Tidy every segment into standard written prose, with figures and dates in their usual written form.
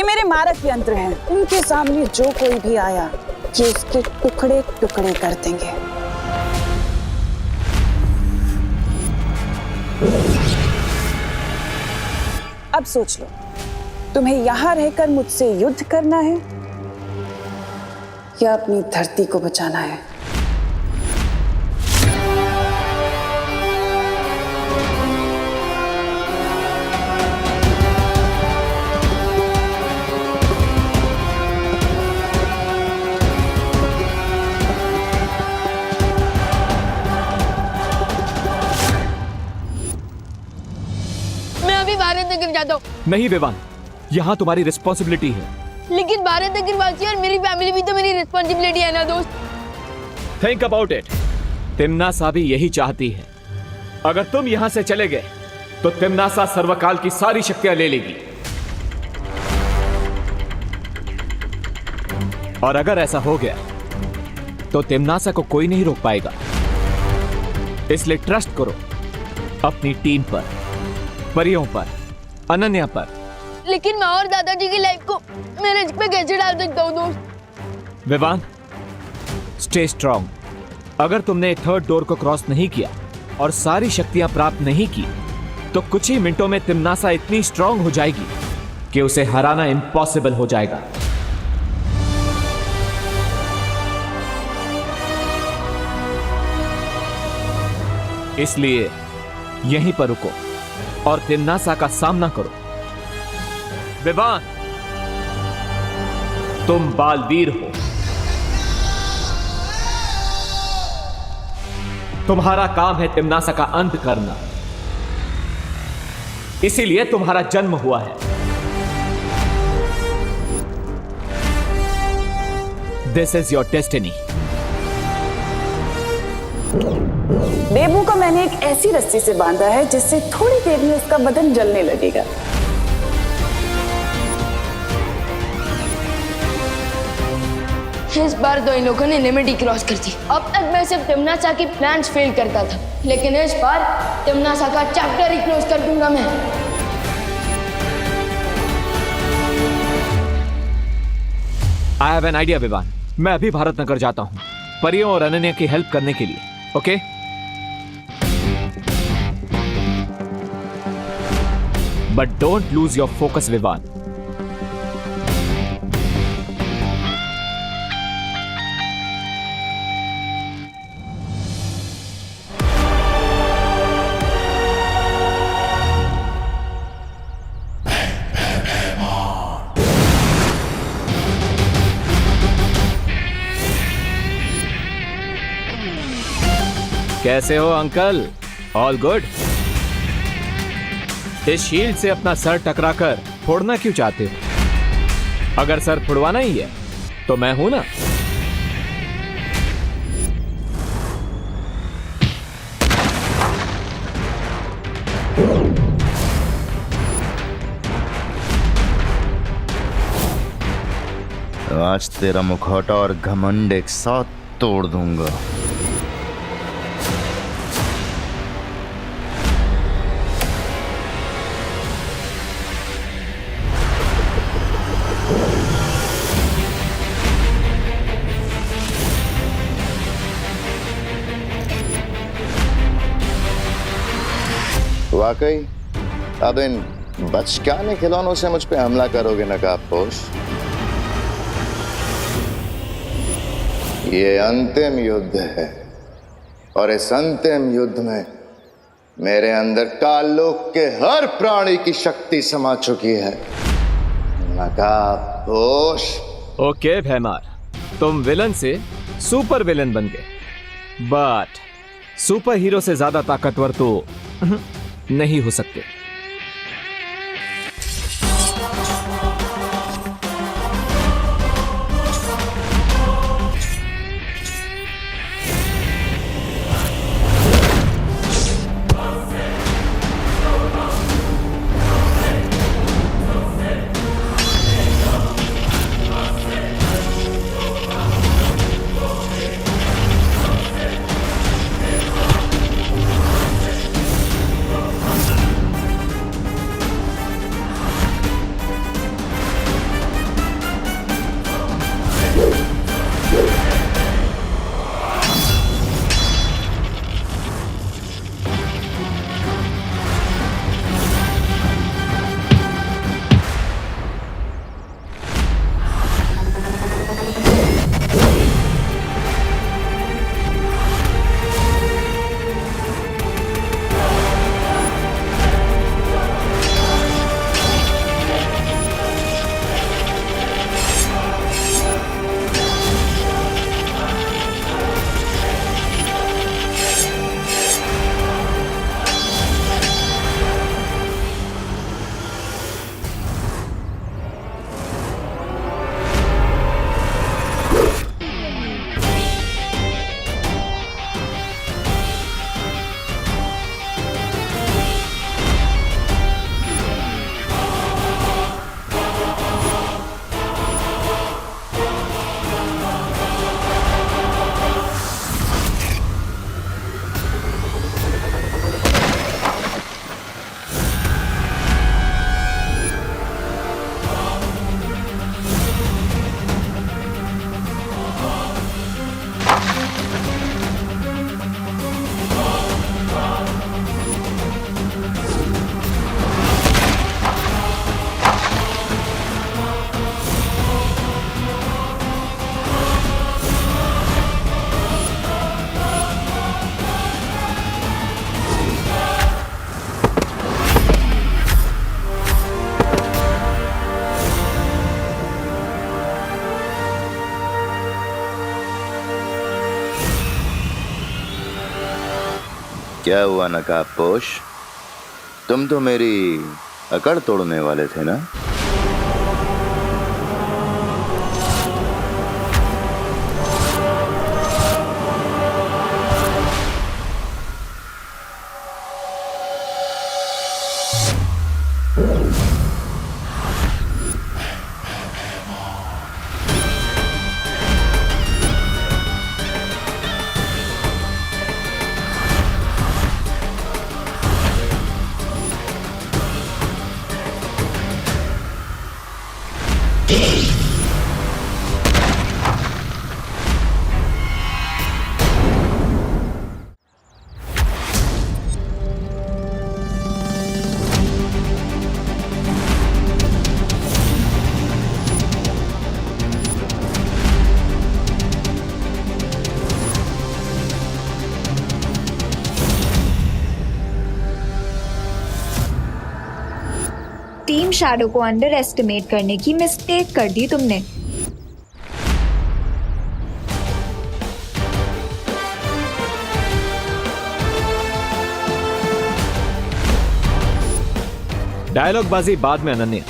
मेरे मारक यंत्र हैं। इनके सामने जो कोई भी आया, ये इसके टुकड़े टुकड़े कर देंगे। अब सोच लो, तुम्हें यहां रहकर मुझसे युद्ध करना है या अपनी धरती को बचाना है? भारत नगर जाता हूँ। नहीं विवान, यहाँ तुम्हारी रिस्पॉन्सिबिलिटी है। लेकिन भारत नगर वासी और मेरी फैमिली भी तो मेरी रिस्पॉन्सिबिलिटी है ना दोस्त। Think about it. तिम्नासा भी यही चाहती है। अगर तुम यहाँ से चले गए तो तिम्नासा सर्वकाल की सारी शक्तियां ले लेगी, और अगर ऐसा हो गया तो तिम्नासा को कोई नहीं रोक पाएगा। इसलिए ट्रस्ट करो अपनी टीम पर, परियों पर, अनन्या पर। लेकिन मैं और दादाजी की लाइफ को मैं रिस्क पे कैसे डाल सकता हूँ दोस्त? Vivaan, stay strong. अगर तुमने थर्ड डोर को क्रॉस नहीं किया और सारी शक्तियां प्राप्त नहीं की तो कुछ ही मिनटों में तिम्नासा इतनी स्ट्रांग हो जाएगी कि उसे हराना इम्पॉसिबल हो जाएगा। इसलिए यहीं पर रुको और तिम्नासा का सामना करो। विवान, तुम बालवीर हो। तुम्हारा काम है तिम्नासा का अंत करना, इसीलिए तुम्हारा जन्म हुआ है। This is your destiny. Bebu को मैंने एक ऐसी रस्सी से बांधा है जिससे थोड़ी देर में उसका बदन जलने लगेगा। इस बार तो इन लोगों ने लिमिट ही क्रॉस कर दी। अब तक मैं सिर्फ तिम्नासा की प्लान्स फेल करता था, लेकिन इस बार तिम्नासा का चैप्टर ही क्लोज कर दूंगा मैं। I have an idea Vivaan. मैं अभी भारत नगर जाता हूं परियों और अनन्या की हेल्प करने के लिए। Okay? But don't lose your focus Vivaan. कैसे हो अंकल? All good? इस शील्ड से अपना सर टकराकर फोड़ना क्यों चाहते हो? अगर सर फुड़वाना ही है तो मैं हूं ना। आज तेरा मुखौटा और घमंड एक साथ तोड़ दूंगा। वाकई अब इन बचकाने खिलौनों से मुझ पे हमला करोगे नकाबपोश? ये अंतिम युद्ध है और इस अंतिम युद्ध में मेरे अंदर काललोक के हर प्राणी की शक्ति समा चुकी है। नकाबपोश। ओके भैमार, तुम विलन से सुपर विलन बन गए, बट सुपर हीरो से ज्यादा ताकतवर तो नहीं हो सकते। क्या हुआ नकाबपोश, तुम तो मेरी अकड़ तोड़ने वाले थे ना? टीम शैडो को अंडर एस्टिमेट करने की मिस्टेक कर दी तुमने। डायलॉग बाजी बाद में अनन्या,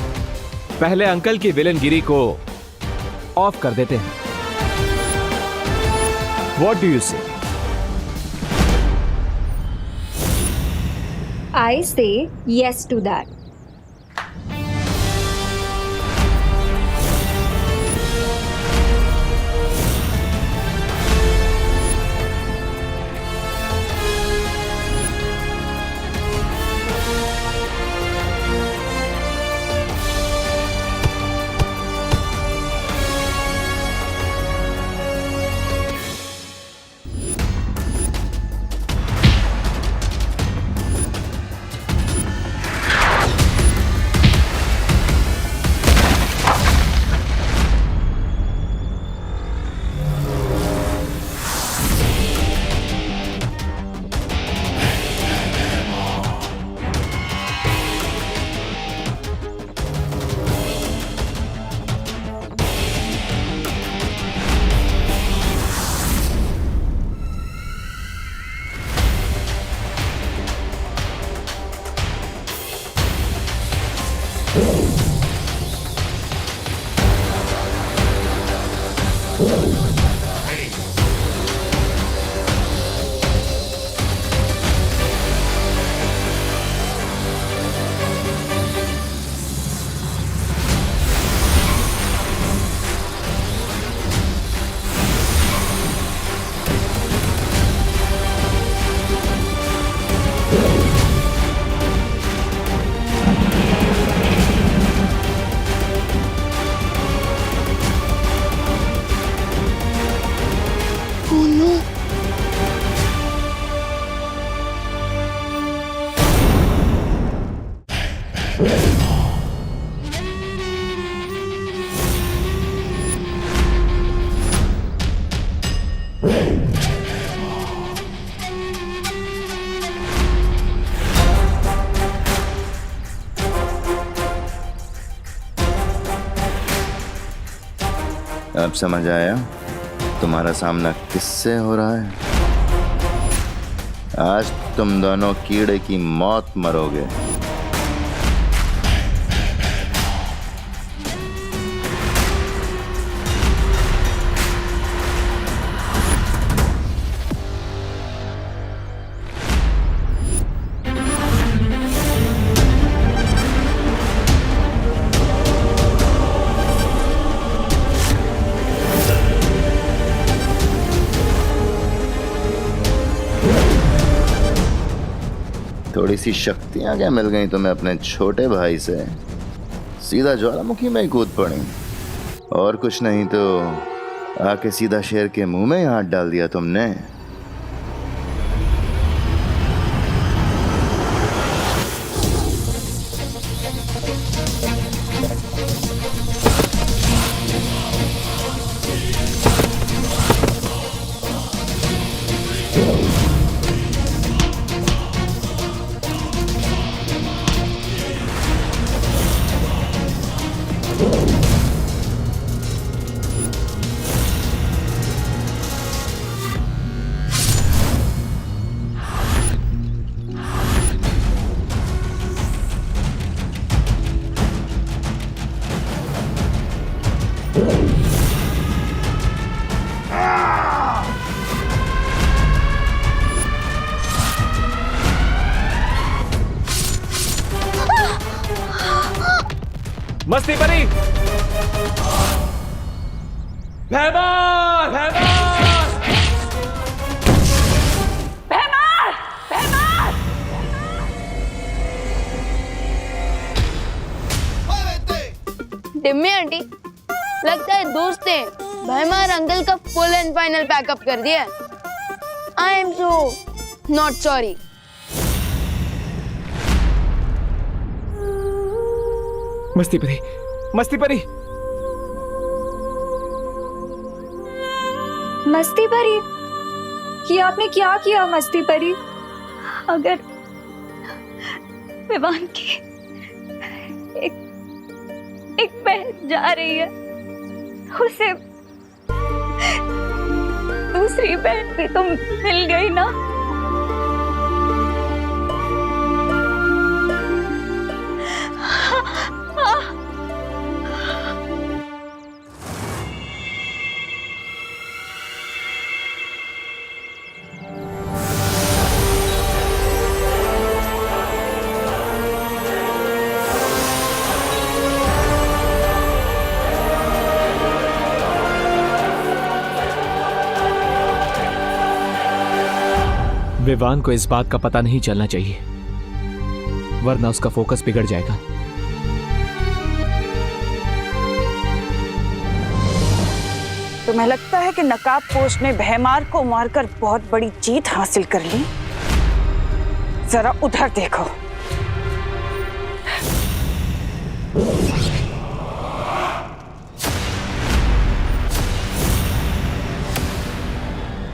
पहले अंकल की विलनगिरी को ऑफ कर देते हैं। व्हाट डू यू से? आई से यस टू दैट। अब समझ आया तुम्हारा सामना किससे हो रहा है? आज तुम दोनों कीड़े की मौत मरोगे। थोड़ी सी शक्तियां क्या मिल गई तुम्हें अपने छोटे भाई से? सीधा ज्वालामुखी में ही कूद पड़ी। और कुछ नहीं तो आके सीधा शेर के मुंह में ही हाथ डाल दिया तुमने। मस्ती परी, भैमार भैमार, भैमार भैमार। डिम्मी आंटी, लगता है दोस्त ने भैमार अंकल का फुल एंड फाइनल पैकअप कर दिया। I am so not sorry. मस्ती परी, मस्ती परी। मस्ती परी? ये आपने क्या किया मस्ती परी? अगर विवान की एक बहन जा रही है, उसे दूसरी बहन भी तो मिल गई ना। विवान को इस बात का पता नहीं चलना चाहिए, वरना उसका फोकस बिगड़ जाएगा। तुम्हें लगता है कि नकाबपोश ने भैमार को मारकर बहुत बड़ी जीत हासिल कर ली? जरा उधर देखो।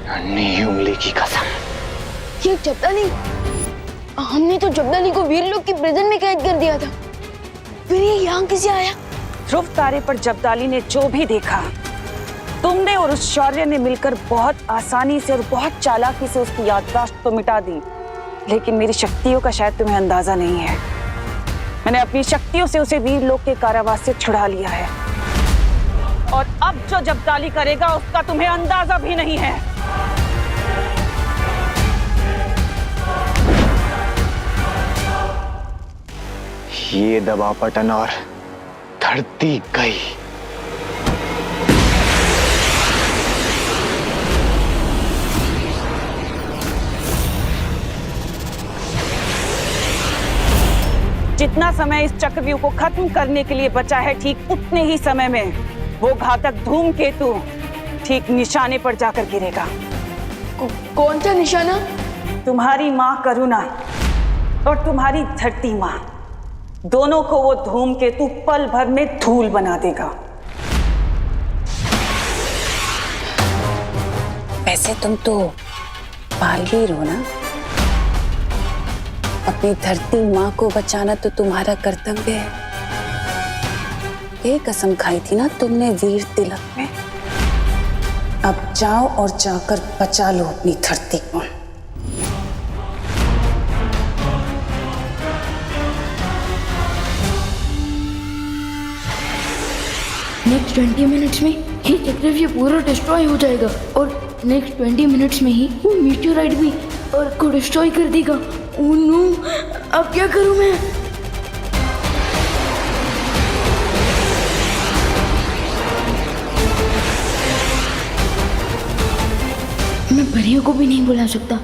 नन्ही उंगली की कसम, ये जब्दाली, हमने तो जब्दाली को वीर लोग की प्रिजन में कैद कर दिया था, फिर ये यहाँ कैसे आया? ध्रुव तारे पर जब्दाली ने जो भी देखा, तुमने और उस शौर्य ने मिलकर बहुत आसानी से और बहुत चालाकी से उसकी याददाश्त तो मिटा दी। लेकिन मेरी शक्तियों का शायद तुम्हें अंदाजा नहीं है। मैंने अपनी शक्तियों से उसे वीर लोक के कारावास से छुड़ा लिया है, और अब जो जब्दाली करेगा उसका तुम्हें अंदाजा भी नहीं है। ये दबा पटन और धरती गई। जितना समय इस चक्रव्यूह को खत्म करने के लिए बचा है, ठीक उतने ही समय में वो घातक धूमकेतु ठीक निशाने पर जाकर गिरेगा। कौन सा निशाना? तुम्हारी माँ करुणा और तुम्हारी धरती माँ, दोनों को वो धूमकेतु पल भर में धूल बना देगा। वैसे तुम तो बालवीर हो ना? अपनी धरती माँ को बचाना तो तुम्हारा कर्तव्य है। ये कसम खाई थी ना तुमने वीर तिलक में। अब जाओ और जाकर बचा लो अपनी धरती को। नेक्स्ट 20 मिनट्स में ये चक्रव्यूह पूरा डिस्ट्रॉय हो जाएगा, और नेक्स्ट 20 मिनट्स में ही वो मीटियोराइट भी अर्थ को डिस्ट्रॉय कर देगा। ओह नो, अब क्या करूं मैं? मैं परियों को भी नहीं बुला सकता,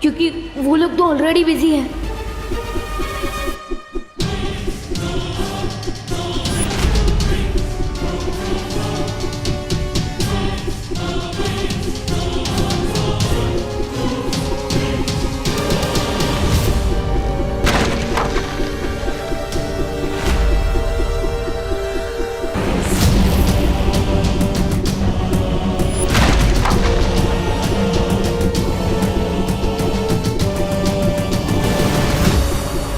क्योंकि वो लोग तो ऑलरेडी बिजी हैं।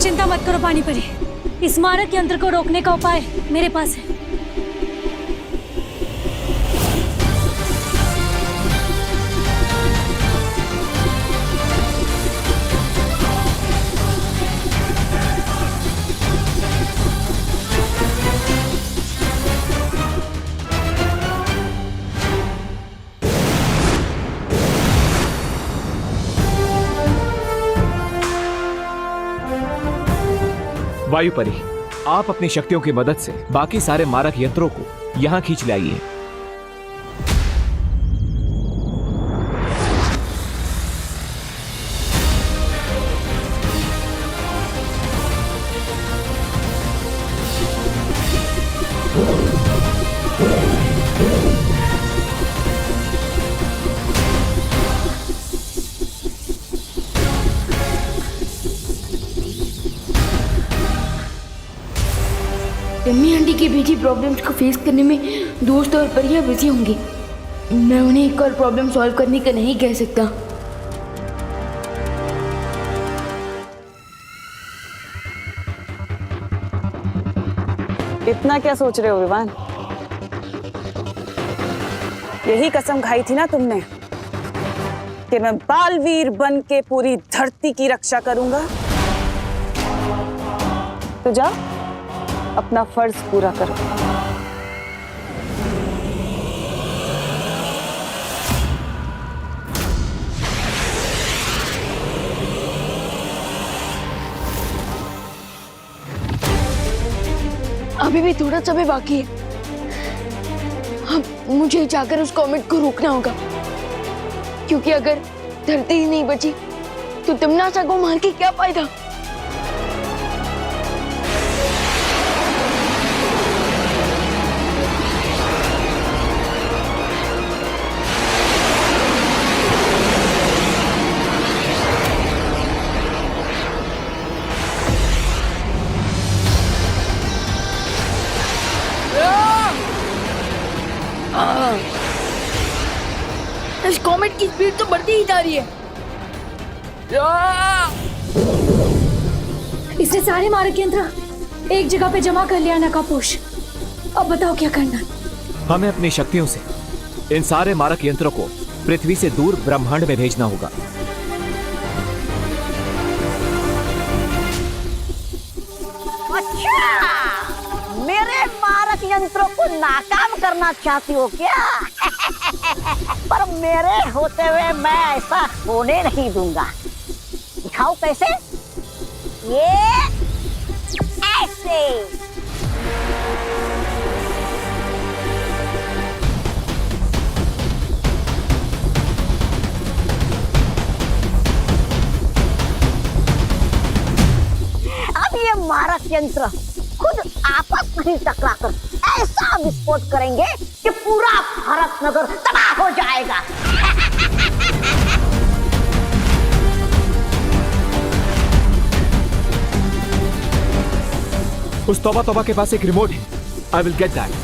चिंता मत करो पानी परी, इस मारक यंत्र को रोकने का उपाय मेरे पास है। वायु परी, आप अपनी शक्तियों की मदद से बाकी सारे मारक यंत्रों को यहाँ खींच लाइए। टम्मी आंटी की भेजी प्रॉब्लम्स को फेस करने में दोस्त और परियां बिजी होंगी। मैं उन्हें एक और प्रॉब्लम सॉल्व करने का नहीं कह सकता। इतना क्या सोच रहे हो विवान? यही कसम खाई थी ना तुमने कि मैं बालवीर बन के पूरी धरती की रक्षा करूंगा। तो जाओ अपना फर्ज पूरा करो। अभी भी थोड़ा समय बाकी है। अब मुझे जाकर उस कॉमेट को रोकना होगा, क्योंकि अगर धरती ही नहीं बची तो तमनासा को मार के क्या फायदा। इस कॉमेट की स्पीड तो बढ़ती ही जा रही है। इसने सारे मारक यंत्र एक जगह पे जमा कर लिया नकापोश। अब बताओ क्या करना। हमें अपनी शक्तियों से इन सारे मारक यंत्रों को पृथ्वी से दूर ब्रह्मांड में भेजना होगा। अच्छा, मेरे मारक यंत्रों को नाकाम करना चाहती हो क्या? पर मेरे होते हुए मैं ऐसा होने नहीं दूंगा। दिखाओ कैसे? ये ऐसे। अब ये मारक यंत्र खुद आपस में टकराकर ऐसा विस्फोट करेंगे कि पूरा भारत नगर तबाह हो जाएगा। उस तौबा तौबा के पास एक रिमोट है। I will get that.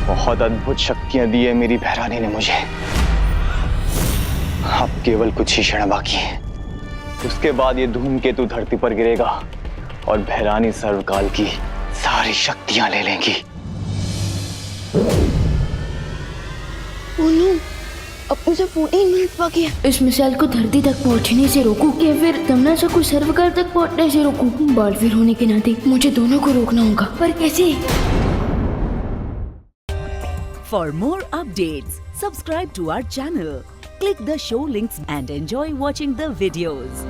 बहुत अद्भुत शक्तियां दी है मेरी बहरानी ने मुझे। अब केवल कुछ ही क्षण बाकी है, उसके बाद ये धूमकेतु धरती पर गिरेगा और बहरानी सर्वकाल की सारी शक्तियां ले लेंगी। अब मुझे 14 मिनट बाकी है। इस मिसाइल को धरती तक पहुंचने से रोकूं या फिर तमनासा को सर्वकाल तक पहुंचने से रोकूं? बालवीर होने के नाते मुझे दोनों को रोकना होगा, पर कैसे? For more updates, subscribe to our channel, click the show links and enjoy watching the videos.